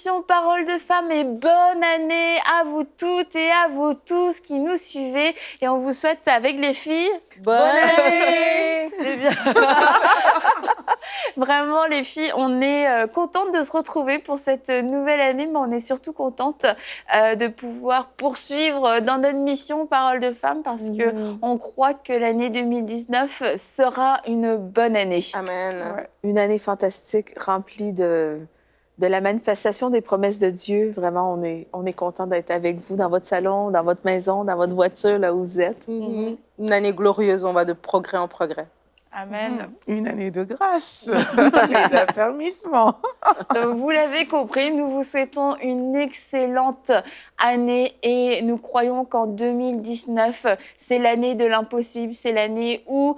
émission Parole de Femme et bonne année à vous toutes et à vous tous qui nous suivez. Et on vous souhaite avec les filles... Bonne année. C'est bien. Vraiment, les filles, on est contentes de se retrouver pour cette nouvelle année, mais on est surtout contentes de pouvoir poursuivre dans notre mission Parole de Femme parce qu'on croit que l'année 2019 sera une bonne année. Amen. Ouais. Une année fantastique, remplie de la manifestation des promesses de Dieu. Vraiment, on est content d'être avec vous dans votre salon, dans votre maison, dans votre voiture, là où vous êtes. Une année glorieuse, on va de progrès en progrès. Amen. Une année de grâce et d'affermissement. Vous l'avez compris, nous vous souhaitons une excellente année et nous croyons qu'en 2019, c'est l'année de l'impossible, c'est l'année où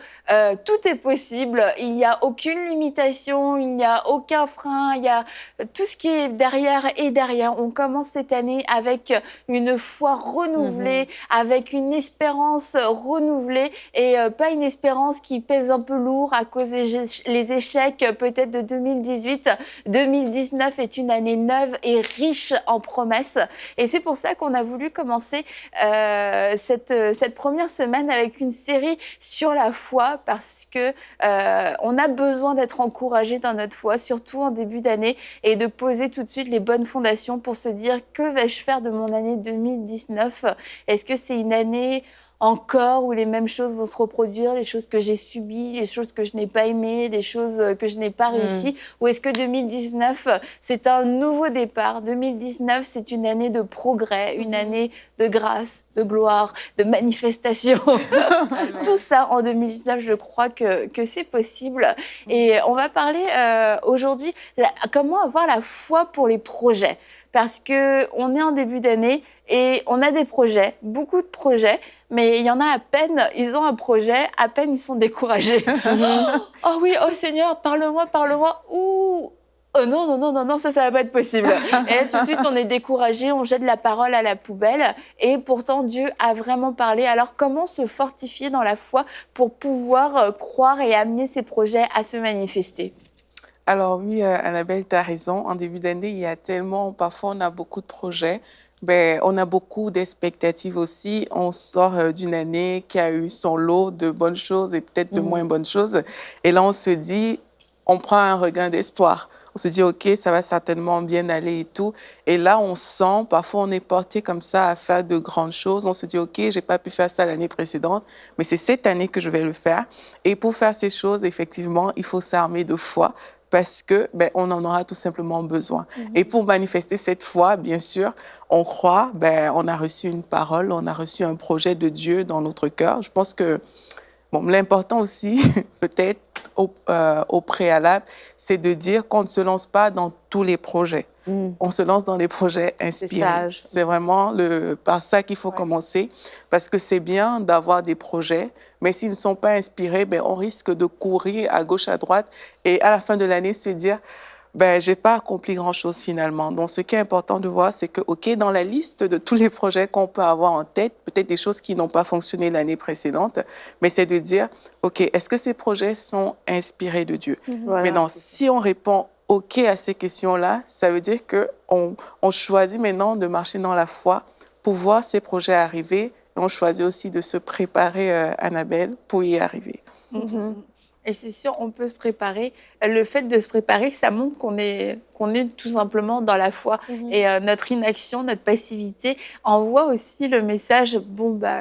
tout est possible, il n'y a aucune limitation, il n'y a aucun frein, il y a tout ce qui est derrière et derrière. On commence cette année avec une foi renouvelée, avec une espérance renouvelée et pas une espérance qui pèse un peu lourd à cause des échecs peut-être de 2018. 2019 est une année neuve et riche en promesses et c'est pour ça qu'on a voulu commencer cette première semaine avec une série sur la foi parce que on a besoin d'être encouragé dans notre foi, surtout en début d'année et de poser tout de suite les bonnes fondations pour se dire que vais-je faire de mon année 2019 ? Est-ce que c'est une année encore où les mêmes choses vont se reproduire, les choses que j'ai subies, les choses que je n'ai pas aimées, les choses que je n'ai pas réussies, ou est-ce que 2019, c'est un nouveau départ? 2019, c'est une année de progrès, une année de grâce, de gloire, de manifestation. Tout ça en 2019, je crois que c'est possible. Et on va parler aujourd'hui comment avoir la foi pour les projets. Parce qu'on est en début d'année et on a des projets, beaucoup de projets, mais il y en a à peine, ils ont un projet, à peine ils sont découragés. Oh oui, oh Seigneur, parle-moi. Ouh, oh non, ça va pas être possible. Et là, tout de suite, on est découragé, on jette la parole à la poubelle. Et pourtant, Dieu a vraiment parlé. Alors, comment se fortifier dans la foi pour pouvoir croire et amener ces projets à se manifester ? Alors oui, Annabelle, tu as raison. En début d'année, il y a tellement, parfois on a beaucoup de projets, on a beaucoup d'expectatives aussi. On sort d'une année qui a eu son lot de bonnes choses et peut-être de moins bonnes choses. Et là, on se dit, on prend un regain d'espoir. On se dit, OK, ça va certainement bien aller et tout. Et là, on sent, parfois on est porté comme ça à faire de grandes choses. On se dit, OK, j'ai pas pu faire ça l'année précédente, mais c'est cette année que je vais le faire. Et pour faire ces choses, effectivement, il faut s'armer de foi. Parce que on en aura tout simplement besoin. Et pour manifester cette foi, bien sûr, on croit, on a reçu une parole, on a reçu un projet de Dieu dans notre cœur. Je pense que l'important aussi, peut-être au préalable, c'est de dire qu'on ne se lance pas dans tous les projets. On se lance dans les projets inspirés. C'est vraiment par ça qu'il faut commencer, parce que c'est bien d'avoir des projets, mais s'ils ne sont pas inspirés, on risque de courir à gauche, à droite, et à la fin de l'année, se dire, j'ai pas accompli grand-chose finalement. Donc, ce qui est important de voir, c'est que, OK, dans la liste de tous les projets qu'on peut avoir en tête, peut-être des choses qui n'ont pas fonctionné l'année précédente, mais c'est de dire, OK, est-ce que ces projets sont inspirés de Dieu? Voilà, maintenant, si on répond OK à ces questions-là, ça veut dire qu'on choisit maintenant de marcher dans la foi pour voir ces projets arriver. Et on choisit aussi de se préparer, Annabelle, pour y arriver. Et c'est sûr, on peut se préparer. Le fait de se préparer, ça montre qu'on est tout simplement dans la foi. Et notre inaction, notre passivité envoie aussi le message,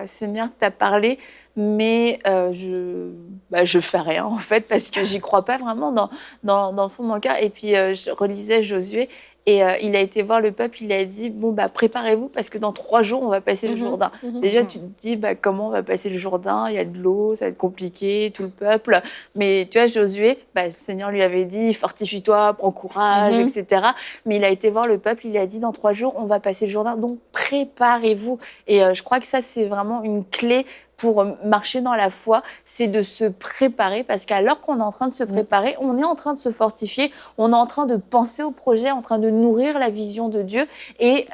Seigneur, t'as parlé, mais je fais rien, en fait, parce que j'y crois pas vraiment dans le fond de mon cœur. Et puis, je relisais Josué, et il a été voir le peuple, il a dit, préparez-vous, parce que dans 3 jours, on va passer le Jourdain. Déjà, tu te dis, comment on va passer le Jourdain? Il y a de l'eau, ça va être compliqué, tout le peuple. Mais tu vois, Josué, le Seigneur lui avait dit, fortifie-toi, prends courage, etc. Mais il a été voir le peuple, il a dit, dans 3 jours, on va passer le Jourdain, donc préparez-vous. Et je crois que ça, c'est vraiment une clé pour marcher dans la foi, c'est de se préparer, parce qu'alors qu'on est en train de se préparer, on est en train de se fortifier, on est en train de penser au projet, en train de nourrir la vision de Dieu, et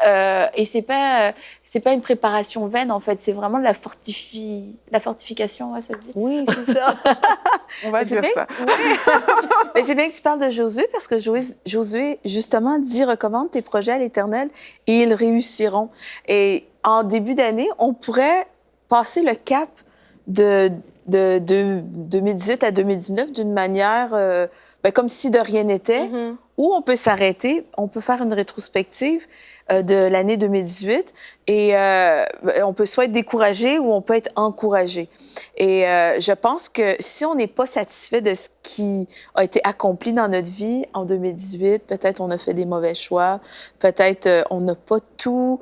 c'est pas une préparation vaine, en fait, c'est vraiment de la fortification, ouais, ça se dit? Oui, c'est ça. On va dire bien- ça. Mais c'est bien que tu parles de Josué, parce que Josué, justement, dit « Recommande tes projets à l'Éternel et ils réussiront ». Et en début d'année, on pourrait passer le cap de 2018 à 2019 d'une manière comme si de rien n'était, ou on peut s'arrêter, on peut faire une rétrospective de l'année 2018 et on peut soit être découragé ou on peut être encouragé. Et je pense que si on n'est pas satisfait de ce qui a été accompli dans notre vie en 2018, peut-être on a fait des mauvais choix, peut-être on n'a pas tout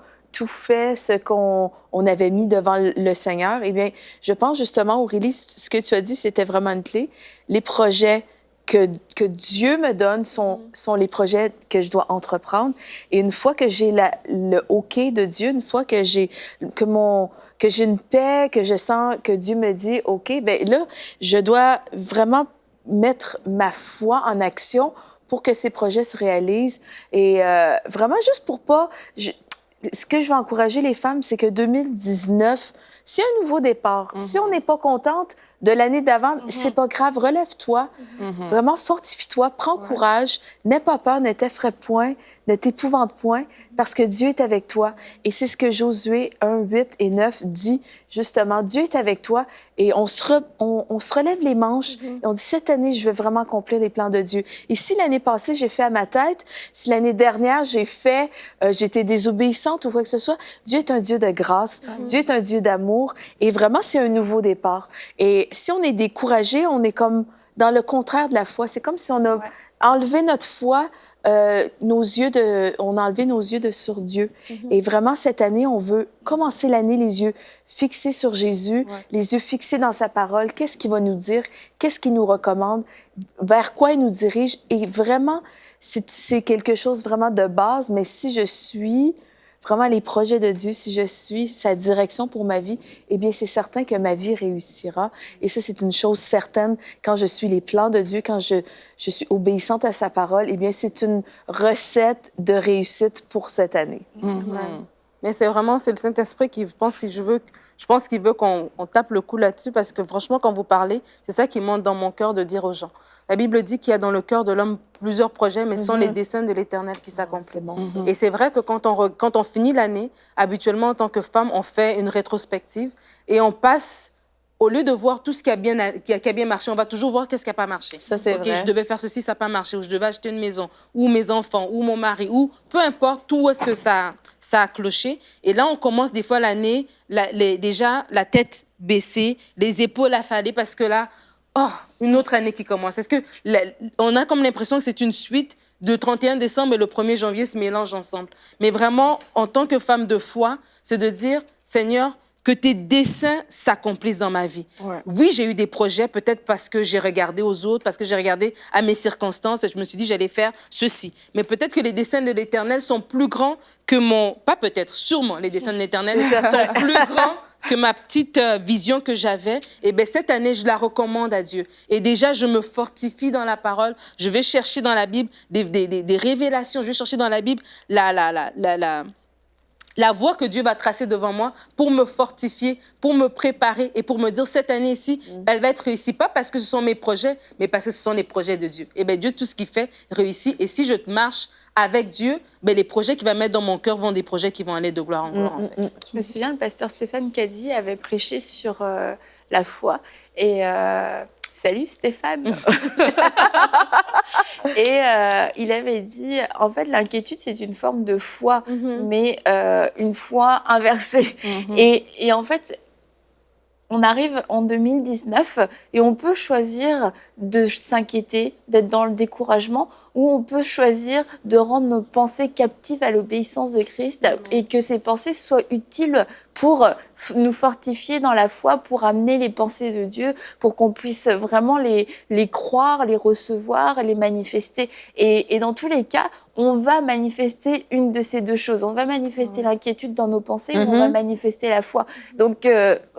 fait ce qu'on avait mis devant le Seigneur. Eh bien, je pense justement, Aurélie, ce que tu as dit, c'était vraiment une clé. Les projets que Dieu me donne sont les projets que je dois entreprendre. Et une fois que j'ai le OK de Dieu, une fois que j'ai une paix, que je sens que Dieu me dit OK, bien là, je dois vraiment mettre ma foi en action pour que ces projets se réalisent. Et vraiment, juste pour pas... Ce que je veux encourager les femmes, c'est que 2019, c'est un nouveau départ. Si on n'est pas contente de l'année d'avant, c'est pas grave, relève-toi. Vraiment, fortifie-toi, prends courage, n'aie pas peur, ne t'effraie point, ne t'épouvante point, parce que Dieu est avec toi. Et c'est ce que Josué 1, 8 et 9 dit, justement. Dieu est avec toi et on se relève les manches et on dit, cette année, je veux vraiment accomplir les plans de Dieu. Et si l'année passée, j'ai fait à ma tête, si l'année dernière, j'étais désobéissante ou quoi que ce soit, Dieu est un Dieu de grâce, Dieu est un Dieu d'amour et vraiment, c'est un nouveau départ. Et si on est découragé, on est comme dans le contraire de la foi. C'est comme si on a enlevé notre foi, on a enlevé nos yeux sur Dieu. Et vraiment, cette année, on veut commencer l'année les yeux fixés sur Jésus, les yeux fixés dans sa parole. Qu'est-ce qu'il va nous dire? Qu'est-ce qu'il nous recommande? Vers quoi il nous dirige? Et vraiment, c'est quelque chose vraiment de base, mais si je suis vraiment les projets de Dieu, si je suis sa direction pour ma vie, eh bien, c'est certain que ma vie réussira. Et ça, c'est une chose certaine. Quand je suis les plans de Dieu, quand je suis obéissante à sa parole, eh bien, c'est une recette de réussite pour cette année. Mais c'est le Saint-Esprit qui je pense qu'il veut qu'on tape le coup là-dessus parce que franchement, quand vous parlez, c'est ça qui monte dans mon cœur de dire aux gens. La Bible dit qu'il y a dans le cœur de l'homme plusieurs projets, mais ce sont les desseins de l'Éternel qui s'accomplissent. C'est bon, ça. Et c'est vrai que quand on finit l'année, habituellement, en tant que femme, on fait une rétrospective et on passe... Au lieu de voir tout ce qui a bien marché, on va toujours voir qu'est-ce qui n'a pas marché. Ça, c'est vrai. Je devais faire ceci, ça n'a pas marché, ou je devais acheter une maison, ou mes enfants, ou mon mari, ou peu importe, où est-ce que ça a cloché. Et là, on commence des fois l'année, déjà la tête baissée, les épaules affalées, parce que là, une autre année qui commence. Est-ce que on a comme l'impression que c'est une suite de 31 décembre et le 1er janvier se mélangent ensemble. Mais vraiment, en tant que femme de foi, c'est de dire, Seigneur, que tes desseins s'accomplissent dans ma vie. Ouais. Oui, j'ai eu des projets, peut-être parce que j'ai regardé aux autres, parce que j'ai regardé à mes circonstances et je me suis dit, j'allais faire ceci. Mais peut-être que les desseins de l'Éternel sont plus grands que pas peut-être, sûrement, les desseins de l'Éternel sont plus grands que ma petite vision que j'avais. Et bien, cette année, je la recommande à Dieu. Et déjà, je me fortifie dans la parole. Je vais chercher dans la Bible des révélations. Je vais chercher dans la Bible la voie que Dieu va tracer devant moi pour me fortifier, pour me préparer et pour me dire cette année-ci, elle va être réussie. Pas parce que ce sont mes projets, mais parce que ce sont les projets de Dieu. Et bien, Dieu, tout ce qu'il fait, réussit. Et si je marche avec Dieu, ben, les projets qu'il va mettre dans mon cœur vont des projets qui vont aller de gloire en gloire, en fait. Je me souviens, le pasteur Stéphane Caddy avait prêché sur la foi. Et salut Stéphane. Et il avait dit, en fait, l'inquiétude, c'est une forme de foi, mais une foi inversée. Et en fait, on arrive en 2019 et on peut choisir de s'inquiéter, d'être dans le découragement, ou on peut choisir de rendre nos pensées captives à l'obéissance de Christ et que ces pensées soient utiles pour nous fortifier dans la foi, pour amener les pensées de Dieu, pour qu'on puisse vraiment les croire, les recevoir, les manifester. Et dans tous les cas, on va manifester une de ces deux choses. On va manifester l'inquiétude dans nos pensées ou on va manifester la foi. Donc,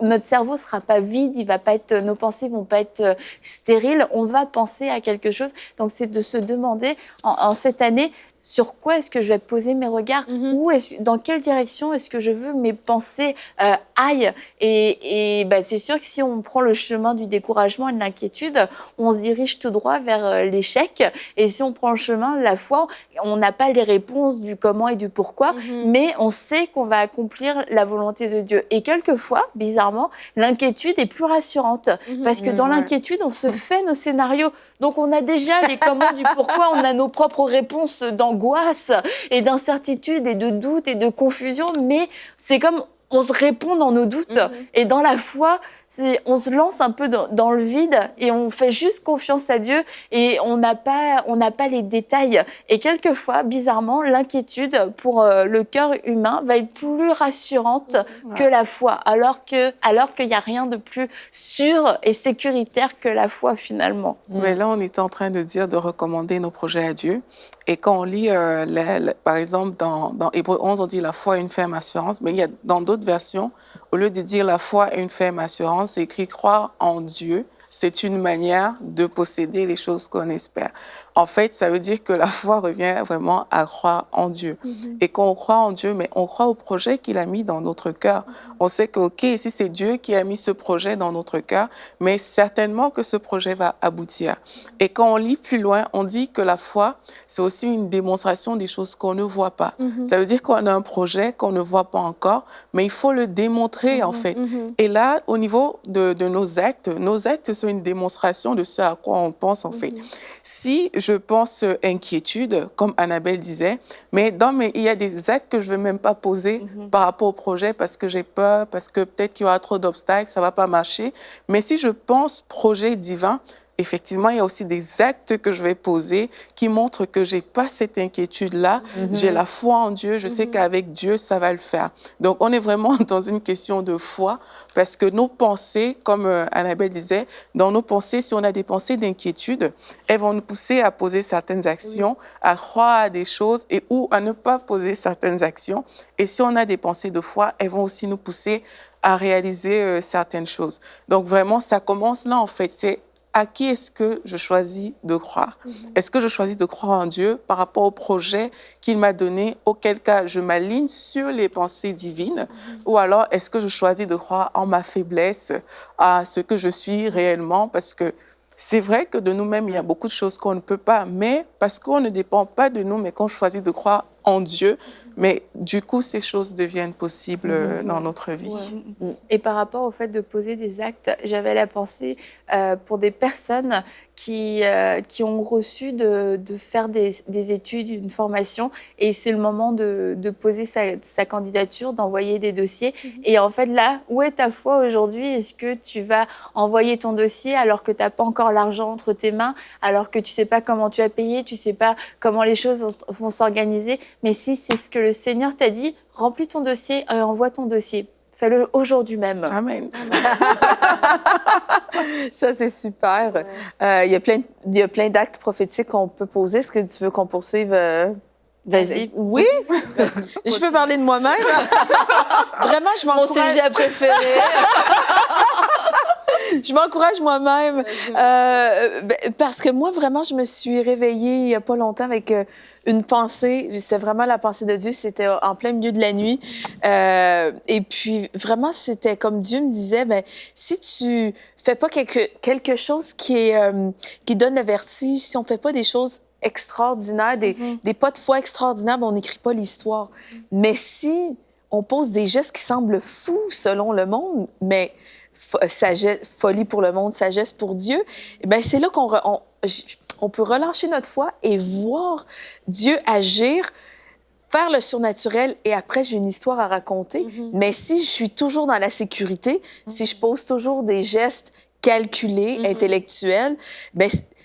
notre cerveau sera pas vide, il va pas être, nos pensées vont pas être stériles. On va penser à quelque chose. Donc, c'est de se demander en cette année, sur quoi est-ce que je vais poser mes regards? Dans quelle direction est-ce que je veux mes pensées aillent? Et c'est sûr que si on prend le chemin du découragement et de l'inquiétude, on se dirige tout droit vers l'échec. Et si on prend le chemin de la foi, on n'a pas les réponses du comment et du pourquoi, mais on sait qu'on va accomplir la volonté de Dieu. Et quelquefois, bizarrement, l'inquiétude est plus rassurante. Parce que dans l'inquiétude, on se fait nos scénarios. Donc, on a déjà les comment du pourquoi, on a nos propres réponses d'angoisse et d'incertitude et de doute et de confusion, mais c'est comme on se répond dans nos doutes. Et dans la foi, on se lance un peu dans le vide et on fait juste confiance à Dieu et on n'a pas les détails. Et quelquefois, bizarrement, l'inquiétude pour le cœur humain va être plus rassurante que la foi, alors qu'il n'y a rien de plus sûr et sécuritaire que la foi finalement. Mais là, on est en train de dire de recommander nos projets à Dieu. Et quand on lit, par exemple, dans Hébreux 11, on dit la foi est une ferme assurance. Mais il y a dans d'autres versions, au lieu de dire la foi est une ferme assurance, c'est écrit croire en Dieu. C'est une manière de posséder les choses qu'on espère. En fait, ça veut dire que la foi revient vraiment à croire en Dieu. Et quand on croit en Dieu, mais on croit au projet qu'il a mis dans notre cœur. On sait que, OK, si c'est Dieu qui a mis ce projet dans notre cœur, mais certainement que ce projet va aboutir. Et quand on lit plus loin, on dit que la foi, c'est aussi une démonstration des choses qu'on ne voit pas. Ça veut dire qu'on a un projet qu'on ne voit pas encore, mais il faut le démontrer, en fait. Et là, au niveau de nos actes sont une démonstration de ce à quoi on pense, en fait. Si je pense inquiétude, comme Annabelle disait, mais il y a des actes que je ne vais même pas poser par rapport au projet parce que j'ai peur, parce que peut-être qu'il y aura trop d'obstacles, ça ne va pas marcher. Mais si je pense projet divin, effectivement, il y a aussi des actes que je vais poser qui montrent que j'ai pas cette inquiétude-là. J'ai la foi en Dieu. Je sais qu'avec Dieu, ça va le faire. Donc, on est vraiment dans une question de foi parce que nos pensées, comme Annabelle disait, dans nos pensées, si on a des pensées d'inquiétude, elles vont nous pousser à poser certaines actions, à croire à des choses ou à ne pas poser certaines actions. Et si on a des pensées de foi, elles vont aussi nous pousser à réaliser certaines choses. Donc, vraiment, ça commence là, en fait. C'est à qui est-ce que je choisis de croire? Est-ce que je choisis de croire en Dieu par rapport au projet qu'il m'a donné, auquel cas je m'aligne sur les pensées divines? Ou alors est-ce que je choisis de croire en ma faiblesse, à ce que je suis réellement? Parce que c'est vrai que de nous-mêmes, il y a beaucoup de choses qu'on ne peut pas, mais parce qu'on ne dépend pas de nous, mais qu'on choisit de croire en Dieu, mais du coup, ces choses deviennent possibles dans notre vie. Et par rapport au fait de poser des actes, j'avais la pensée pour des personnes qui ont reçu de faire des études, une formation, et c'est le moment de poser sa candidature, d'envoyer des dossiers. Et en fait, là, où est ta foi aujourd'hui? Est-ce que tu vas envoyer ton dossier alors que tu n'as pas encore l'argent entre tes mains, alors que tu ne sais pas comment tu vas payer, tu ne sais pas comment les choses vont s'organiser? Mais si c'est ce que le Seigneur t'a dit, remplis ton dossier et envoie ton dossier. Fais-le aujourd'hui même. Amen. Ça, c'est super. Il y a plein d'actes prophétiques qu'on peut poser. Est-ce que tu veux qu'on poursuive? Vas-y. Oui? Je peux parler de moi-même? Vraiment, je m'encourage. Mon sujet préféré. Je m'encourage moi-même parce que moi, vraiment, je me suis réveillée il n'y a pas longtemps avec une pensée. C'était vraiment la pensée de Dieu. C'était en plein milieu de la nuit. Et puis, vraiment, c'était comme Dieu me disait, si tu fais pas quelque chose qui donne le vertige, si on fait pas des choses extraordinaires, des pas de foi extraordinaires, on n'écrit pas l'histoire. Mais si on pose des gestes qui semblent fous selon le monde, mais folie pour le monde, sagesse pour Dieu, c'est là qu'on peut relâcher notre foi et voir Dieu agir, faire le surnaturel, et après, j'ai une histoire à raconter. Mais si je suis toujours dans la sécurité, si je pose toujours des gestes calculés, intellectuels,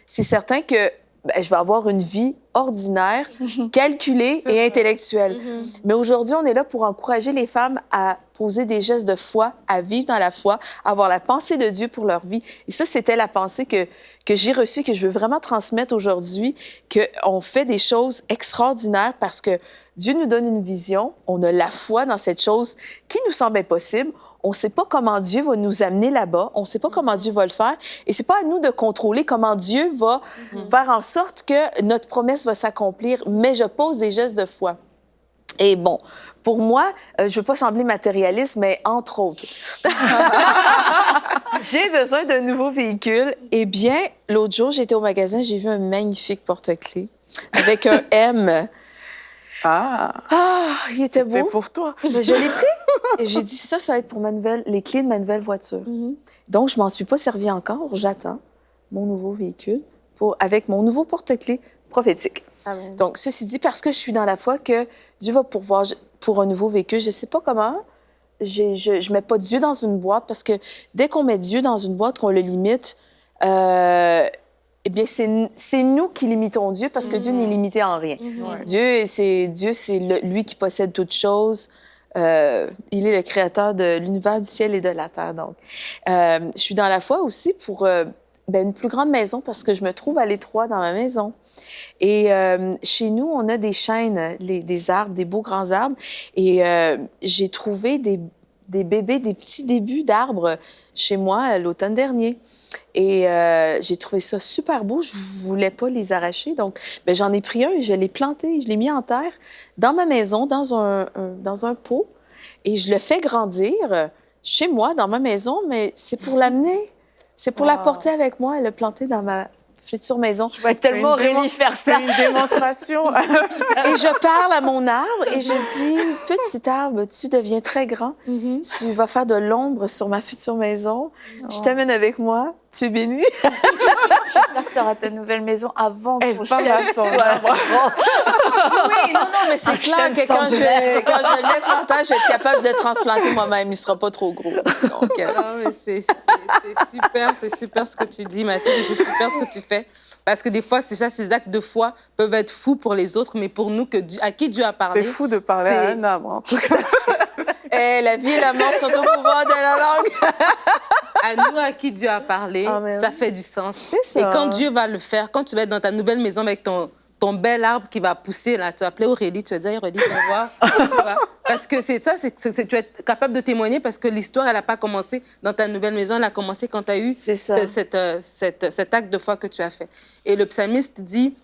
c'est certain que je vais avoir une vie ordinaire, calculée et intellectuelle. Mais aujourd'hui, on est là pour encourager les femmes à poser des gestes de foi, à vivre dans la foi, à avoir la pensée de Dieu pour leur vie. Et ça, c'était la pensée que j'ai reçue, que je veux vraiment transmettre aujourd'hui, qu'on fait des choses extraordinaires parce que Dieu nous donne une vision, on a la foi dans cette chose qui nous semble impossible. On ne sait pas comment Dieu va nous amener là-bas. On ne sait pas comment Dieu va le faire. Et c'est pas à nous de contrôler comment Dieu va faire en sorte que notre promesse va s'accomplir. Mais je pose des gestes de foi. Et bon, pour moi, je ne veux pas sembler matérialiste, mais entre autres, j'ai besoin d'un nouveau véhicule. Eh bien, l'autre jour, j'étais au magasin, j'ai vu un magnifique porte-clés avec un M. Ah, Il était beau. c'est pour toi. Mais je l'ai pris et j'ai dit ça va être pour les clés de ma nouvelle voiture. Donc, je m'en suis pas servi encore. J'attends mon nouveau véhicule avec mon nouveau porte-clés prophétique. Amen. Donc, ceci dit, parce que je suis dans la foi que Dieu va pourvoir pour un nouveau véhicule, je ne sais pas comment. Je mets pas Dieu dans une boîte parce que dès qu'on met Dieu dans une boîte, qu'on le limite, eh bien, c'est nous qui limitons Dieu parce que Dieu n'est limité en rien. Ouais. Dieu, c'est lui qui possède toutes choses. Il est le créateur de l'univers, du ciel et de la terre. Donc, je suis dans la foi aussi pour une plus grande maison parce que je me trouve à l'étroit dans ma maison. Et chez nous, on a des chênes, des arbres, des beaux grands arbres. Et j'ai trouvé des bébés, des petits débuts d'arbres chez moi l'automne dernier. Et j'ai trouvé ça super beau. Je voulais pas les arracher. Donc, j'en ai pris un et je l'ai planté. Je l'ai mis en terre dans ma maison, dans un pot. Et je le fais grandir chez moi, dans ma maison. Mais c'est pour l'amener. C'est pour l'apporter avec moi et le planter dans ma future maison. Je vois tellement Aurélie faire ça. C'est une démonstration. Et je parle à mon arbre et je dis, petit arbre, tu deviens très grand. Tu vas faire de l'ombre sur ma future maison. Je t'amène avec moi. Tu es béni. J'espère que tu auras ta nouvelle maison avant que ton chien soit Oui, non, mais c'est clair que quand je vais le mettre en terre, je vais être capable de le transplanter moi-même. Il ne sera pas trop gros. Donc, Non, mais c'est super ce que tu dis, Mathilde, et c'est super ce que tu fais. Parce que des fois, c'est ça, ces actes de foi peuvent être fous pour les autres, mais pour nous, à qui Dieu a parlé. C'est fou de parler à un homme, en tout cas. la vie et la mort sont au pouvoir de la langue. À nous, à qui Dieu a parlé, ça fait du sens. C'est ça. Et quand Dieu va le faire, quand tu vas être dans ta nouvelle maison avec ton bel arbre qui va pousser, là, tu vas appeler Aurélie, tu vas dire, Aurélie, viens voir. Tu vois? Parce que c'est ça, tu vas être capable de témoigner parce que l'histoire, elle n'a pas commencé dans ta nouvelle maison, elle a commencé quand tu as eu cet acte de foi que tu as fait. Et le psalmiste dit,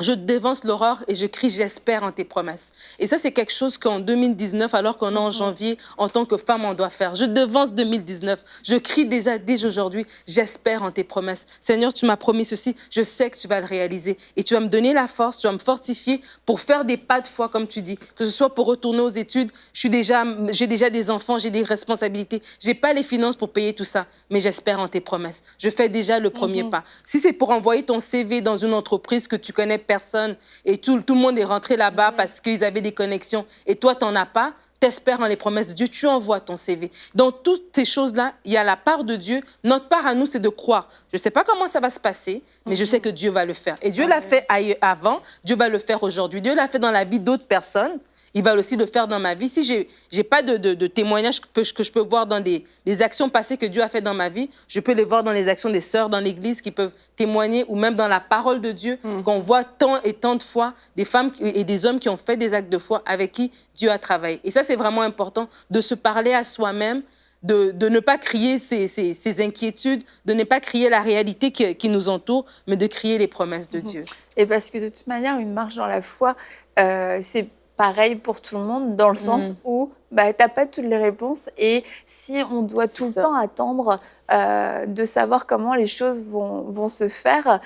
je dévance l'aurore et je crie, j'espère en tes promesses. Et ça, c'est quelque chose qu'en 2019, alors qu'on est en janvier, en tant que femme, on doit faire. Je devance 2019. Je crie dès aujourd'hui, j'espère en tes promesses. Seigneur, tu m'as promis ceci, je sais que tu vas le réaliser. Et tu vas me donner la force, tu vas me fortifier pour faire des pas de foi, comme tu dis. Que ce soit pour retourner aux études, j'ai déjà des enfants, j'ai des responsabilités. J'ai pas les finances pour payer tout ça, mais j'espère en tes promesses. Je fais déjà le premier pas. Si c'est pour envoyer ton CV dans une entreprise que tu connais personne et tout le monde est rentré là-bas parce qu'ils avaient des connexions et toi, tu n'en as pas, t'espères en les promesses de Dieu, tu envoies ton CV. Dans toutes ces choses-là, il y a la part de Dieu. Notre part à nous, c'est de croire. Je ne sais pas comment ça va se passer, mais je sais que Dieu va le faire. Et Dieu l'a fait avant, Dieu va le faire aujourd'hui. Dieu l'a fait dans la vie d'autres personnes. Il va aussi le faire dans ma vie. Si je n'ai pas de témoignages que je peux voir dans des actions passées que Dieu a fait dans ma vie, je peux les voir dans les actions des sœurs dans l'Église qui peuvent témoigner ou même dans la parole de Dieu, qu'on voit tant et tant de fois des femmes et des hommes qui ont fait des actes de foi avec qui Dieu a travaillé. Et ça, c'est vraiment important de se parler à soi-même, de ne pas crier ses inquiétudes, de ne pas crier la réalité qui nous entoure, mais de crier les promesses de Dieu. Et parce que de toute manière, une marche dans la foi, c'est pareil pour tout le monde, dans le sens où tu n'as pas toutes les réponses. Et si on doit tout le temps attendre de savoir comment les choses vont se faire,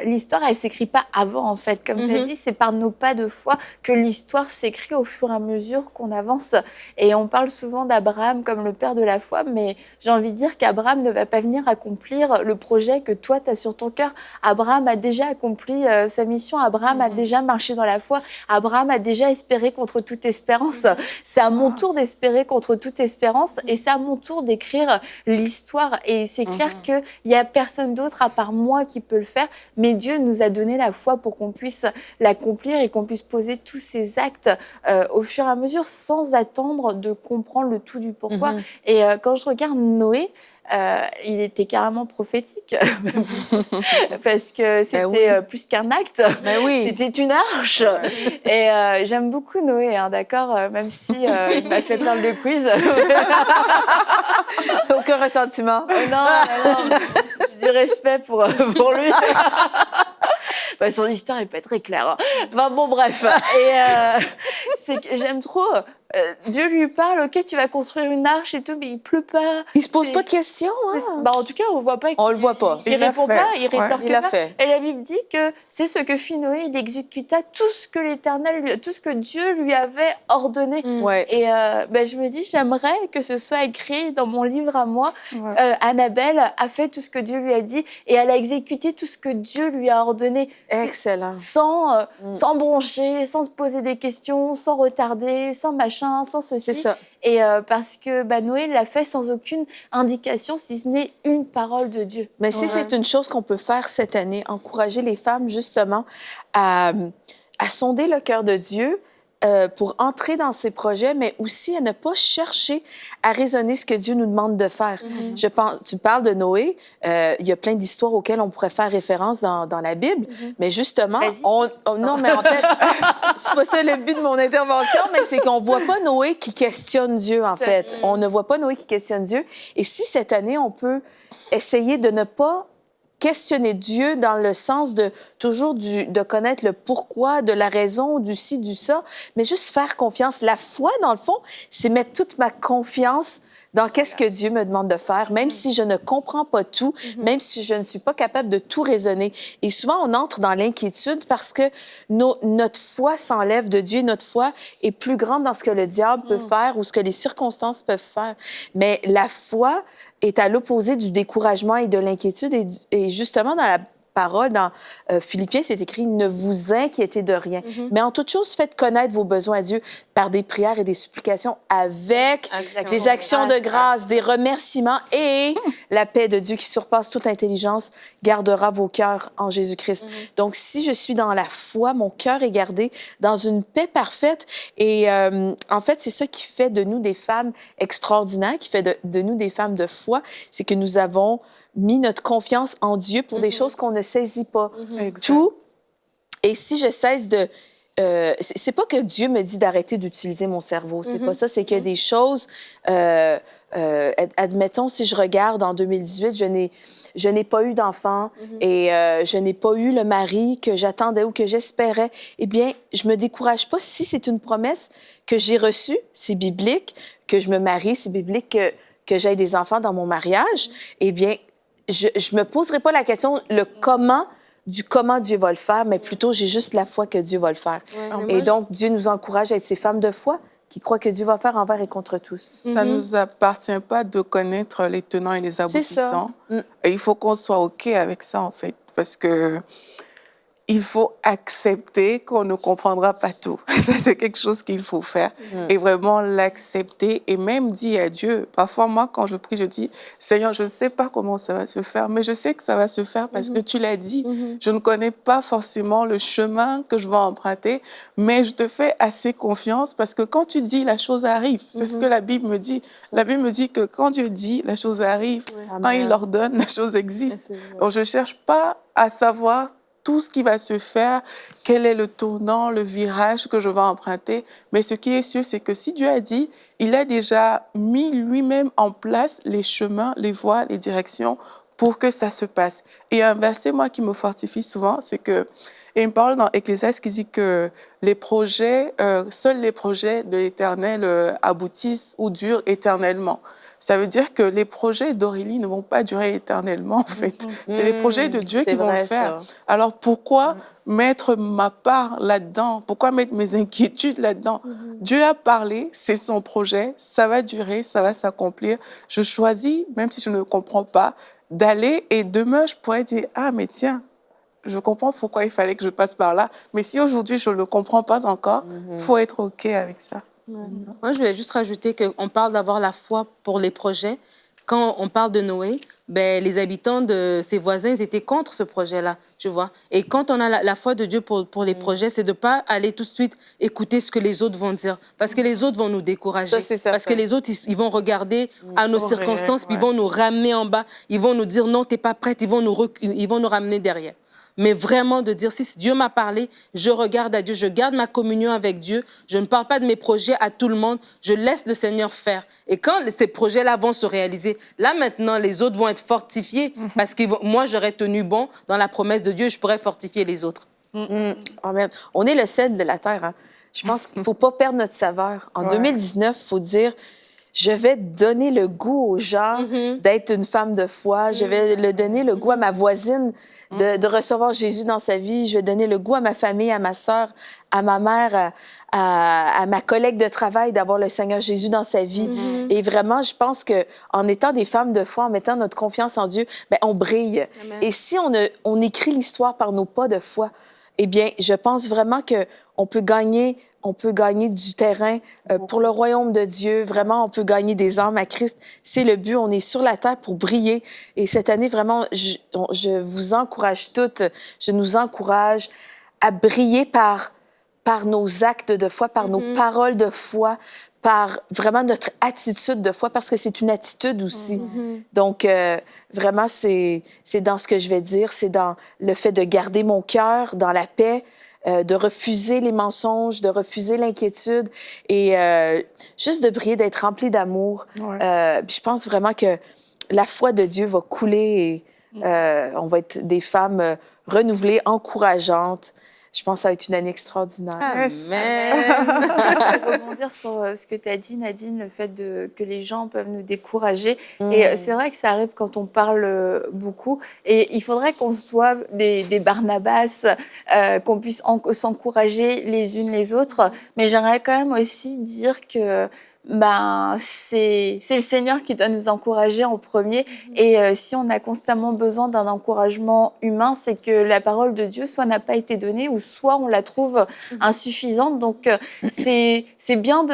l'histoire, elle ne s'écrit pas avant, en fait. Comme tu as dit, c'est par nos pas de foi que l'histoire s'écrit au fur et à mesure qu'on avance. Et on parle souvent d'Abraham comme le père de la foi, mais j'ai envie de dire qu'Abraham ne va pas venir accomplir le projet que toi, tu as sur ton cœur. Abraham a déjà accompli sa mission. Abraham a déjà marché dans la foi. Abraham a déjà espéré contre toute espérance. C'est à mon mon tour d'espérer contre toute espérance et c'est à mon tour d'écrire l'histoire. Et c'est clair qu'il n'y a personne d'autre à part moi qui peut le faire, mais Dieu nous a donné la foi pour qu'on puisse l'accomplir et qu'on puisse poser tous ces actes au fur et à mesure sans attendre de comprendre le tout du pourquoi. Et quand je regarde Noé, il était carrément prophétique parce que c'était plus qu'un acte, c'était une arche. Et j'aime beaucoup Noé, hein, d'accord, même si il m'a fait plein de quiz. Aucun ressentiment. Non, du respect pour lui. Bah, son histoire, elle peut être très claire. Hein. Enfin bon, bref. Et c'est que j'aime trop. Dieu lui parle, ok, tu vas construire une arche et tout, mais il pleut pas. Il se pose pas de questions. Hein? Bah, en tout cas, on voit pas. On le voit pas. Il répond pas, il rétorque il l'a pas. fait. Et la Bible dit que c'est ce que fit Noé, il exécuta tout ce que l'Éternel, tout ce que Dieu lui avait ordonné. Ouais. Et je me dis, j'aimerais que ce soit écrit dans mon livre à moi. Annabelle a fait tout ce que Dieu lui a dit et elle a exécuté tout ce que Dieu lui a ordonné. Excellent. Sans broncher, sans se poser des questions, sans retarder, sans machin, sans ceci. C'est ça. Et parce que Noé l'a fait sans aucune indication, si ce n'est une parole de Dieu. Mais si c'est une chose qu'on peut faire cette année, encourager les femmes justement à sonder le cœur de Dieu pour entrer dans ces projets, mais aussi à ne pas chercher à raisonner ce que Dieu nous demande de faire. Je pense, tu parles de Noé, il y a plein d'histoires auxquelles on pourrait faire référence dans la Bible, mais justement, non, mais en fait, c'est pas ça le but de mon intervention, mais c'est qu'on voit pas Noé qui questionne Dieu, en fait. On ne voit pas Noé qui questionne Dieu. Et si cette année, on peut essayer de ne pas questionner Dieu dans le sens de toujours de connaître le pourquoi, de la raison, du ci, du ça, mais juste faire confiance. La foi, dans le fond, c'est mettre toute ma confiance dans qu'est-ce que Dieu me demande de faire, même si je ne comprends pas tout, même si je ne suis pas capable de tout raisonner. Et souvent, on entre dans l'inquiétude parce que notre foi s'enlève de Dieu. Notre foi est plus grande dans ce que le diable peut faire ou ce que les circonstances peuvent faire. Mais la foi est à l'opposé du découragement et de l'inquiétude. Et justement, dans la parole, dans Philippiens, c'est écrit « Ne vous inquiétez de rien, mais en toute chose, faites connaître vos besoins à Dieu par des prières et des supplications avec des actions de grâce, des remerciements et la paix de Dieu qui surpasse toute intelligence gardera vos cœurs en Jésus-Christ. » Donc, si je suis dans la foi, mon cœur est gardé dans une paix parfaite. Et en fait, c'est ça qui fait de nous des femmes extraordinaires, qui fait de nous des femmes de foi, c'est que nous avons mis notre confiance en Dieu pour des choses qu'on ne saisit pas. Tout. Et si je cesse de... c'est pas que Dieu me dit d'arrêter d'utiliser mon cerveau. C'est pas ça. C'est qu'il y a des choses... admettons, si je regarde en 2018, je n'ai pas eu d'enfant et je n'ai pas eu le mari que j'attendais ou que j'espérais. Eh bien, je me décourage pas. Si c'est une promesse que j'ai reçue, c'est biblique, que je me marie, c'est biblique, que j'aie des enfants dans mon mariage, eh bien, je me poserai pas la question, comment Dieu va le faire, mais plutôt j'ai juste la foi que Dieu va le faire. Et donc, Dieu nous encourage à être ces femmes de foi qui croient que Dieu va faire envers et contre tous. Ça ne nous appartient pas de connaître les tenants et les aboutissants. Et il faut qu'on soit OK avec ça, en fait, parce que il faut accepter qu'on ne comprendra pas tout. Ça, c'est quelque chose qu'il faut faire. Et vraiment l'accepter et même dire à Dieu. Parfois, moi, quand je prie, je dis, Seigneur, je ne sais pas comment ça va se faire, mais je sais que ça va se faire parce que tu l'as dit. Je ne connais pas forcément le chemin que je vais emprunter, mais je te fais assez confiance parce que quand tu dis, la chose arrive. C'est ce que la Bible me dit. La Bible me dit que quand Dieu dit, la chose arrive. Quand il ordonne, la chose existe. Donc, je ne cherche pas à savoir tout ce qui va se faire, quel est le tournant, le virage que je vais emprunter. Mais ce qui est sûr, c'est que si Dieu a dit, il a déjà mis lui-même en place les chemins, les voies, les directions pour que ça se passe. Et un verset, moi, qui me fortifie souvent, c'est que, et il parle dans Ecclésiaste qui dit que les projets, seuls les projets de l'Éternel aboutissent ou durent éternellement. Ça veut dire que les projets d'Aurélie ne vont pas durer éternellement, en fait. C'est les projets de Dieu qui vont le faire. Ça. Alors, pourquoi mettre ma part là-dedans? Pourquoi mettre mes inquiétudes là-dedans? Dieu a parlé, c'est son projet, ça va durer, ça va s'accomplir. Je choisis, même si je ne comprends pas, d'aller et demain, je pourrais dire, ah, mais tiens, je comprends pourquoi il fallait que je passe par là. Mais si aujourd'hui, je ne le comprends pas encore, il faut être OK avec ça. Moi, je voulais juste rajouter qu'on parle d'avoir la foi pour les projets. Quand on parle de Noé, ben, les habitants de ses voisins, ils étaient contre ce projet-là, tu vois. Et quand on a la foi de Dieu pour les projets, c'est de ne pas aller tout de suite écouter ce que les autres vont dire. Parce que les autres vont nous décourager. Ça, c'est certain. Parce que les autres, ils vont regarder à nos circonstances, puis ils vont nous ramener en bas. Ils vont nous dire, non, tu n'es pas prête. Ils vont nous ramener derrière. Mais vraiment de dire, si Dieu m'a parlé, je regarde à Dieu, je garde ma communion avec Dieu, je ne parle pas de mes projets à tout le monde, je laisse le Seigneur faire. Et quand ces projets-là vont se réaliser, là maintenant, les autres vont être fortifiés parce que moi, j'aurais tenu bon dans la promesse de Dieu, je pourrais fortifier les autres. Amen. On est le sel de la terre. Hein. Je pense qu'il ne faut pas perdre notre saveur. En 2019, il faut dire, je vais donner le goût aux gens d'être une femme de foi. Je vais donner le goût à ma voisine de recevoir Jésus dans sa vie. Je vais donner le goût à ma famille, à ma sœur, à ma mère, à ma collègue de travail d'avoir le Seigneur Jésus dans sa vie. Et vraiment, je pense qu'en étant des femmes de foi, en mettant notre confiance en Dieu, bien, on brille. Amen. Et si on écrit l'histoire par nos pas de foi, eh bien, je pense vraiment qu'on peut gagner du terrain pour le royaume de Dieu. Vraiment, on peut gagner des âmes à Christ. C'est le but. On est sur la terre pour briller. Et cette année, vraiment, je vous encourage toutes, je nous encourage à briller par nos actes de foi, par nos paroles de foi, par vraiment notre attitude de foi, parce que c'est une attitude aussi. Donc, vraiment, c'est dans ce que je vais dire, c'est dans le fait de garder mon cœur dans la paix, de refuser les mensonges, de refuser l'inquiétude et juste de briller, d'être rempli d'amour. Je pense vraiment que la foi de Dieu va couler et on va être des femmes renouvelées, encourageantes. Je pense que ça va être une année extraordinaire. Amen. Je vais rebondir sur ce que tu as dit, Nadine, le fait que les gens peuvent nous décourager. Et c'est vrai que ça arrive quand on parle beaucoup. Et il faudrait qu'on soit des Barnabas, qu'on puisse s'encourager les unes les autres. Mais j'aimerais quand même aussi dire que c'est le Seigneur qui doit nous encourager en premier. Et si on a constamment besoin d'un encouragement humain, c'est que la parole de Dieu soit n'a pas été donnée ou soit on la trouve insuffisante. Donc c'est bien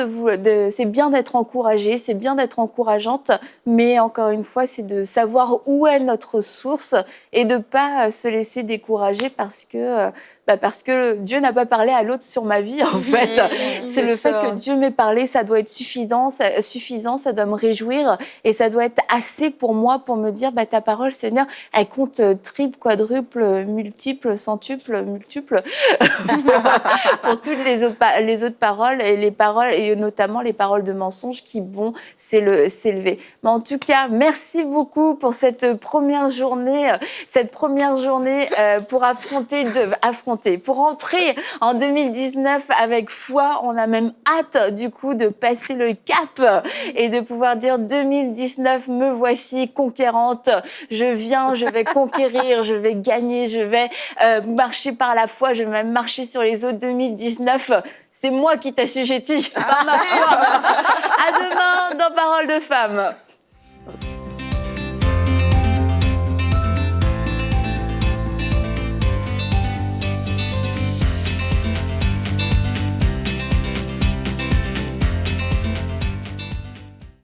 c'est bien d'être encouragé, c'est bien d'être encourageante, mais encore une fois, c'est de savoir où est notre source et de pas se laisser décourager parce que Dieu n'a pas parlé à l'autre sur ma vie, en fait. C'est le fait que Dieu m'ait parlé, ça doit être suffisant, ça doit me réjouir et ça doit être assez pour moi pour me dire, ta parole, Seigneur, elle compte triple, quadruple, multiple, centuple, multiple pour toutes les autres paroles et notamment les paroles de mensonges qui vont s'élever. Mais en tout cas, merci beaucoup pour cette première journée pour pour entrer en 2019 avec foi. On a même hâte du coup de passer le cap et de pouvoir dire 2019, me voici conquérante. Je viens, je vais conquérir, je vais gagner, je vais marcher par la foi, je vais même marcher sur les autres. 2019, c'est moi qui t'assujettis par ma foi. À demain dans Parole de Femme.